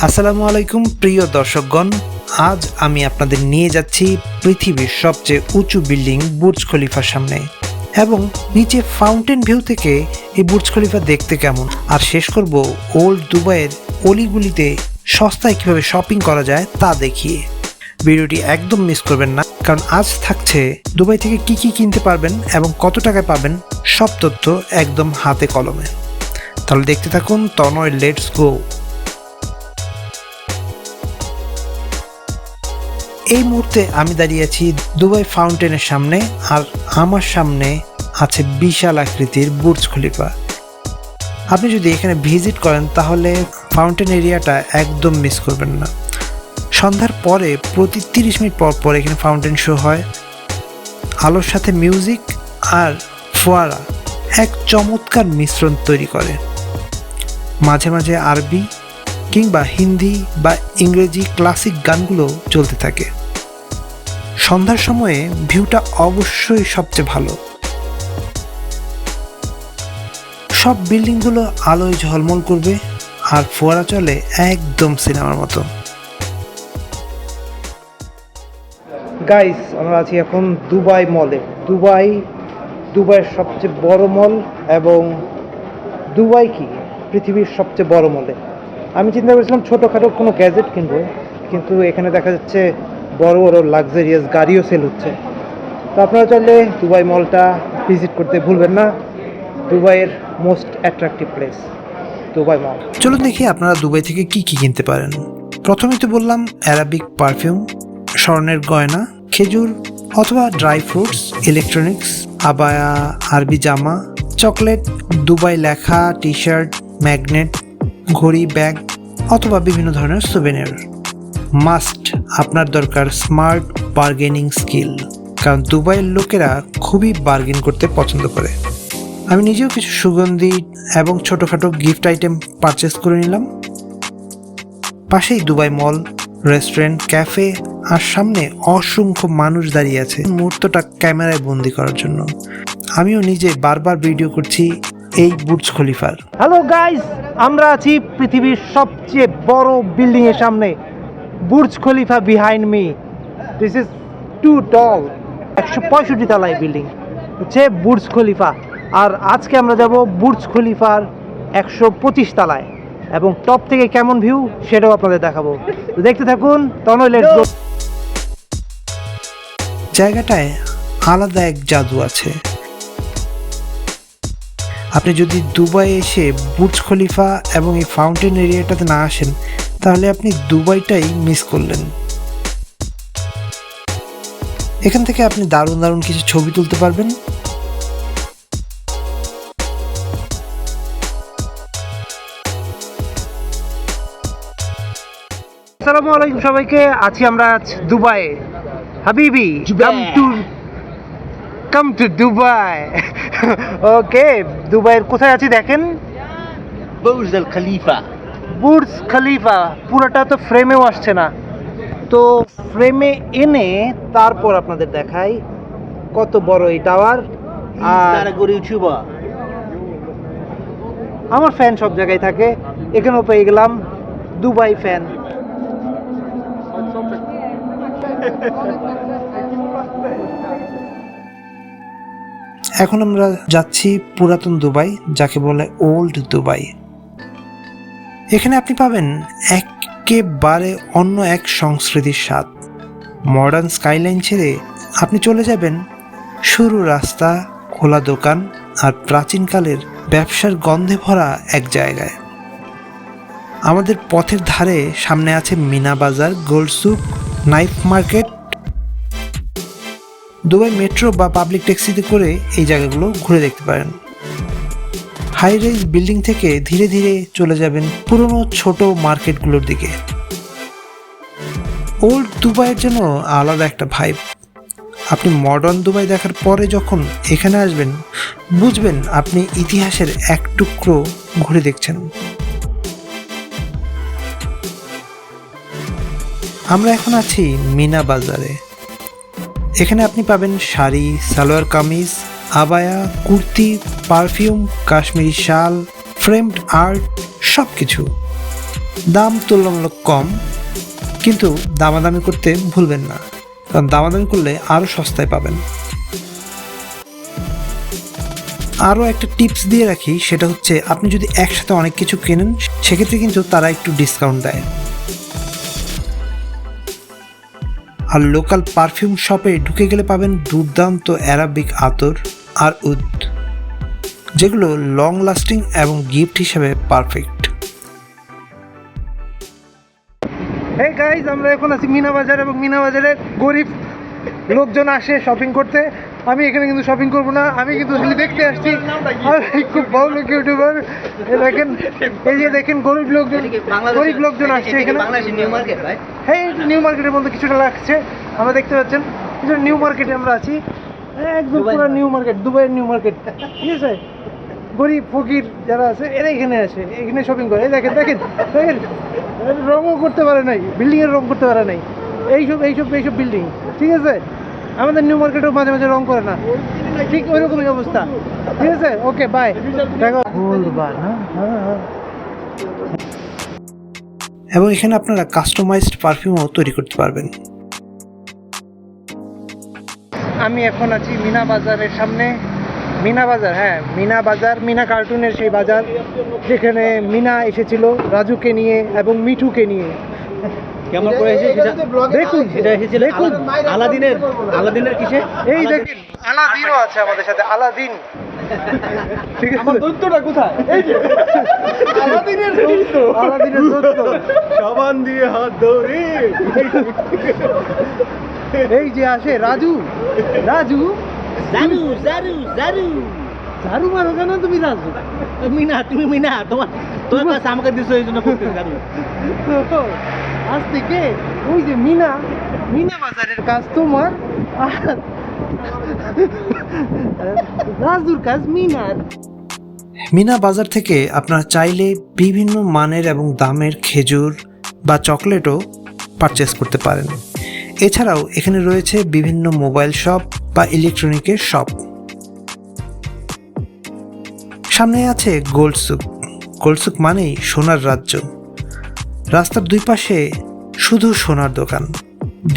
আসসালামু আলাইকুম প্রিয় দর্শকগণ, আজ আমি আপনাদের নিয়ে যাচ্ছি পৃথিবীর সবচেয়ে উঁচু বিল্ডিং বুর্জ খলিফার সামনে এবং নিচে ফাউন্টেন ভিউ থেকে এই বুর্জ খলিফা দেখতে কেমন, আর শেষ করব ওল্ড দুবাইয়ের অলিগুলিতে সস্তায় কিভাবে শপিং করা যায় তা দেখিয়ে। ভিডিওটি একদম মিস করবেন না, কারণ আজ থাকছে দুবাই থেকে কি কি কিনতে পারবেন এবং কত টাকায় পাবেন সব তথ্য একদম হাতে কলমে। তাহলে দেখতে থাকুন তনয়, লেটস গো। এই মুহূর্তে আমি দাঁড়িয়ে আছি দুবাই ফাউন্টেনের সামনে, আর আমার সামনে আছে বিশাল আকৃতির বুর্জ খলিফা। আপনি যদি এখানে ভিজিট করেন তাহলে ফাউন্টেন এরিয়াটা একদম মিস করবেন না। সন্ধ্যার পরে প্রতি 30 মিনিট পর পর এখানে ফাউন্টেন শো হয়। আলোর সাথে মিউজিক আর ফোয়ারা এক চমৎকার মিশ্রণ তৈরি করে। মাঝে মাঝে আরবি কিংবা হিন্দি বা ইংরেজি ক্লাসিক গানগুলো চলতে থাকে। সন্ধ্যার সময়ে ভিউটা অবশ্যই সবচেয়ে ভালো। সব বিল্ডিংগুলো আলোয় ঝলমল করবে আর ফোয়ারা চলে একদম সিনেমার মতো। গাইস, আমরা আছি এখন দুবাই মলে। দুবাইয়ের সবচেয়ে বড় মল, এবং দুবাই কি পৃথিবীর সবচেয়ে বড় মলে। আমি চিন্তা করেছিলাম ছোটোখাটো কোনো গ্যাজেট কিনবো, কিন্তু এখানে দেখা যাচ্ছে বড় বড় লাক্সারিয়াস গাড়িও সেল হচ্ছে। তো আপনারা চাইলে দুবাই মলটা ভিজিট করতে ভুলবেন না। দুবাইয়ের মোস্ট অ্যাট্রাকটিভ প্লেস দুবাই মল। চলুন দেখি আপনারা দুবাই থেকে কি কি কিনতে পারেন। প্রথমেই তো বললাম অ্যারাবিক পারফিউম, স্বর্ণের গয়না, খেজুর অথবা ড্রাই ফ্রুটস, ইলেকট্রনিক্স, আবায়া, আরবি জামা, চকলেট, দুবাই লেখা, টি শার্ট, ম্যাগনেট, ঘড়ি, ব্যাগ অথবা বিভিন্ন ধরনের সুভেনির। মাস্ট আপনার দরকার স্মার্ট বার্গেনিং স্কিল, কারণ দুবাইয়ের লোকেরা খুবই বার্গেন করতে পছন্দ করে। আমি নিজেও কিছু সুগন্ধি এবং ছোটোখাটো গিফট আইটেম পারচেস করে নিলাম। পাশেই দুবাই মল, রেস্টুরেন্ট, ক্যাফে, আর সামনে অসংখ্য মানুষ দাঁড়িয়ে আছে মুহূর্তটা ক্যামেরায় বন্দি করার জন্য। আমিও নিজে বারবার ভিডিও করছি এই বুর্জ খলিফার। হ্যালো গাইস, আমরা আছি পৃথিবীর সবচেয়ে বড় বিল্ডিং এর সামনে, Burj Khalifa behind me. This is too tall. 165 তলায় বিল্ডিং হচ্ছে বুর্জ খলিফা, আর আজকে আমরা যাব বুর্জ খলিফার 125 তলায়, এবং টপ থেকে কেমন ভিউ সেটাও আপনাদের দেখাবো। তো দেখতে থাকুন তনয়, লেটস গো। জায়গাটায় আলাদা এক জাদু আছে। আপনি যদি দুবাই এসে বুর্জ খলিফা এবং এই ফাউন্টেন এরিয়াটাতে না আসেন তাহলে আপনি দুবাইটাই মিস করলেন। এখান থেকে আপনি দারুণ দারুণ কিছু ছবি তুলতে পারবেন। আসসালামু আলাইকুম সবাইকে, আছি আমরা দুবাই। হাবিবি, কাম টু দুবাই। ওকে, দুবাইয়ের কোথায় আছি দেখেন, বুর্জ আল খলিফা। বুর্জ খলিফা পুরোটা তো ফ্রেমেও আসছে না, তো ফ্রেমে এনে তারপর আপনাদের দেখাই কত বড় এই টাওয়ার। আর আমার ফ্যান সব জায়গায় থাকে, এখানেও পেয়ে গেলাম দুবাই ফ্যান। এখন আমরা যাচ্ছি পুরাতন দুবাই, যাকে বলে ওল্ড দুবাই। এখানে আপনি পাবেন একেবারে অন্য এক সংস্কৃতির স্বাদ। মডার্ন স্কাইলাইন ছেড়ে আপনি চলে যাবেন সরু রাস্তা, খোলা দোকান আর প্রাচীনকালের ব্যবসার গন্ধে ভরা এক জায়গায়। আমাদের পথের ধারে সামনে আছে Meena Bazaar, Gold Souk, Naif Market. Dubai metro বা পাবলিক ট্যাক্সিতে করে এই জায়গাগুলো ঘুরে দেখতে পারেন। হাই রাইজ বিল্ডিং থেকে ধীরে ধীরে চলে যাবেন পুরনো ছোট মার্কেটগুলোর দিকে। ওল্ড দুবাইয়ের জন্য আলাদা একটা ভাইব। আপনি মডার্ন দুবাই দেখার পরে যখন এখানে আসবেন বুঝবেন আপনি ইতিহাসের এক টুকরো ঘুরে দেখছেন। আমরা এখন আছি মিনা বাজারে। এখানে আপনি পাবেন শাড়ি, সালোয়ার কামিজ, আবায়া, কুর্তি, পারফিউম, কাশ্মীরি শাল, ফ্রেমড আর্ট, সব কিছু। দাম তুলনামূলক কম, কিন্তু দামাদামি করতে ভুলবেন না, কারণ দামাদামি করলে আরও সস্তায় পাবেন। আরও একটা টিপস দিয়ে রাখি, সেটা হচ্ছে আপনি যদি একসাথে অনেক কিছু কেনেন সেক্ষেত্রে কিন্তু তারা একটু ডিসকাউন্ট দেয়। আর লোকাল পারফিউম শপে ঢুকে গেলে পাবেন দুর্দান্ত অ্যারাবিক আতর আর উদ, যেগুলো লং লাস্টিং এবং গিফট হিসেবে পারফেক্ট। এই গাইজ, আমরা এখন আছি মিনা বাজার, এবং মিনা বাজারে গরিব লোকজন আসে শপিং করতে। আমি এখানে কিন্তু শপিং করবো না, আমি কিন্তু খালি দেখতে আসছি। আমি খুব বড় লোক ইউটিউবার। দেখেন, এই যে দেখেন গরিব লোকজন আসছে এখানে। হ্যাঁ, নিউ মার্কেটের মধ্যে কিছুটা লাগছে, আমরা দেখতে পাচ্ছেন কিছুটা নিউ মার্কেটে আমরা আছি, একদম পুরো নিউ মার্কেট, দুবাইয়ের নিউ মার্কেট, ঠিক আছে। গরিব ফকির যারা আছে এরা এখানে আসে, এখানে শপিং করে। এই দেখেন দেখেন দেখেন, রঙও করতে পারে নাই, বিল্ডিংয়ের রং করতে পারে নাই, এইসব বিল্ডিং, ঠিক আছে। আমাদের নিউ মার্কেটেও মাঝে মাঝে রং করে না, ঠিক ওই রকমই অবস্থা, ঠিক আছে। ওকে, বাই, দেখো। এবং এখানে আপনারা কাস্টমাইজড পারফিউমও তৈরি করতে পারবেন। আমি এখন আছি মিনা বাজারের সামনে। মিনা বাজার, হ্যাঁ মিনা বাজার, মিনা কার্টুনের সেই বাজার যেখানে মিনা এসেছিল রাজুকে নিয়ে এবং মিঠুকে নিয়ে। কেমন করে এসেছে সেটা দেখুন, সেটা এসেছিল দেখুন আলাদিনের কিসে? এই দেখেন, আলাদিনও আছে আমাদের সাথে, আলাদিন, ঠিক আছে। আমার দৈত্যটা কোথায়? এই যে আলাদিনের দৈত্য, আলাদিনের দৈত্য, সাবান দিয়ে হাত ধরে এই যে আসে রাজু, রাজু জারু জারু জারু ঝাড়ু মারো কেন তুমি রাজু? তুমি মিনা, তোমার কাছে আমাকে দিছো এই জন্য করতে জারু। আজ থেকে ওই যে মিনা বাজারের কাজ তোমার, আর রাজুর কাজ মিনার। মিনা বাজার থেকে আপনারা চাইলে বিভিন্ন মানের এবং দামের খেজুর বা চকলেটও পারচেস করতে পারেন। এছাড়াও এখানে রয়েছে বিভিন্ন মোবাইল শপ বা ইলেকট্রনিকের শপ। সামনে আছে গোল্ডসুক। গোল্ডসুক মানেই সোনার রাজ্য। রাস্তার দুই পাশে শুধু সোনার দোকান।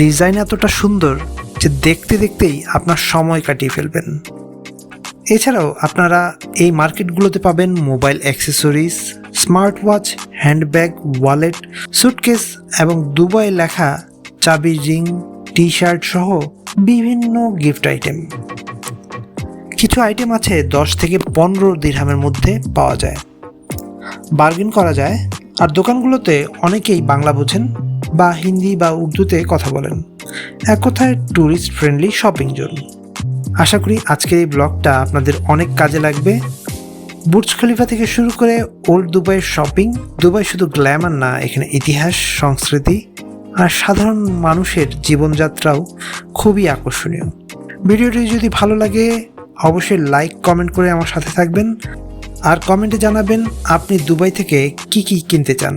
ডিজাইন এতটা সুন্দর যে দেখতে দেখতেই আপনার সময় কাটিয়ে ফেলবেন। এছাড়াও আপনারা এই মার্কেটগুলোতে পাবেন mobile accessories, smart watch, handbag, wallet, suitcase এবং দুবাই লেখা চাবি, রিং, টি শার্ট সহ বিভিন্ন গিফট আইটেম। কিছু আইটেম আছে 10 থেকে 15 দিরহামের মধ্যে পাওয়া যায়, বার্গেন করা যায়। আর দোকানগুলোতে অনেকেই বাংলা বোঝেন বা হিন্দি বা উর্দুতে কথা বলেন। এক কথায় ট্যুরিস্ট ফ্রেন্ডলি শপিং জোন। আশা করি আজকের এই ব্লগটা আপনাদের অনেক কাজে লাগবে। বুর্জ খলিফা থেকে শুরু করে ওল্ড দুবাইয়ের শপিং। দুবাই শুধু গ্ল্যামার না, এখানে ইতিহাস, সংস্কৃতি আর সাধারণ মানুষের জীবনযাত্রাও খুবই আকর্ষণীয়। ভিডিওটি যদি ভালো লাগে অবশ্যই লাইক, কমেন্ট করে আমার সাথে থাকবেন, আর কমেন্টে জানাবেন আপনি দুবাই থেকে কি কিনতে চান।